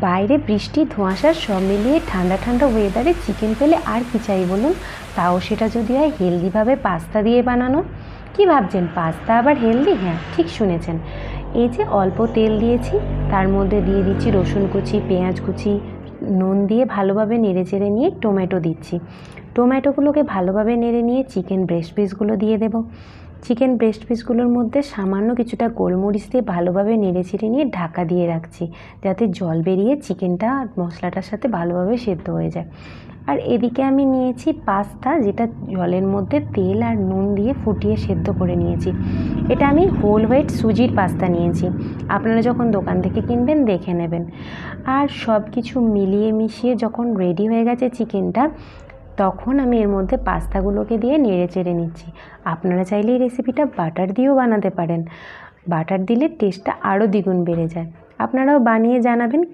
বাইরে বৃষ্টি ধোঁয়াশা সব মিলিয়ে ঠান্ডা ঠান্ডা ওয়েদারে চিকেন পেলে আর কি চাই বলুন। তাও সেটা যদি হয় হেলদিভাবে পাস্তা দিয়ে বানানো। কি ভাবছেন পাস্তা আবার হেলদি? হ্যাঁ, ঠিক শুনেছেন। এই যে অল্প তেল দিয়েছি, তার মধ্যে দিয়ে দিচ্ছি রসুন কুচি, পেঁয়াজ কুচি, নুন দিয়ে ভালোভাবে নেড়ে চেড়ে নিয়ে টমেটো দিচ্ছি। টমেটোগুলোকে ভালোভাবে নেড়ে নিয়ে চিকেন ব্রেস্ট পিসগুলো দিয়ে দেবো। চিকেন ব্রেস্ট পিসগুলোর মধ্যে সামান্য কিছুটা গোলমরিচ দিয়ে ভালোভাবে নেড়ে চেড়ে নিয়ে ঢাকা দিয়ে রাখছি, যাতে জল বেরিয়ে চিকেনটা মশলাটার সাথে ভালোভাবে সেদ্ধ হয়ে যায়। আর এদিকে আমি নিয়েছি পাস্তা, যেটা জলের মধ্যে তেল আর নুন দিয়ে ফুটিয়ে সেদ্ধ করে নিয়েছি। এটা আমি হোল হোয়াইট সুজির পাস্তা নিয়েছি, আপনারা যখন দোকান থেকে কিনবেন দেখে নেবেন। আর সব কিছু মিলিয়ে মিশিয়ে যখন রেডি হয়ে গেছে চিকেনটা, তখন আমি এর মধ্যে পাস্তাগুলোকে দিয়ে নেড়ে চেড়ে নিচ্ছি। আপনারা চাইলে এই রেসিপিটা বাটার দিয়েও বানাতে পারেন। বাটার দিলে টেস্টটা আরও দ্বিগুণ বেড়ে যায়। আপনারাও বানিয়ে জানাবেন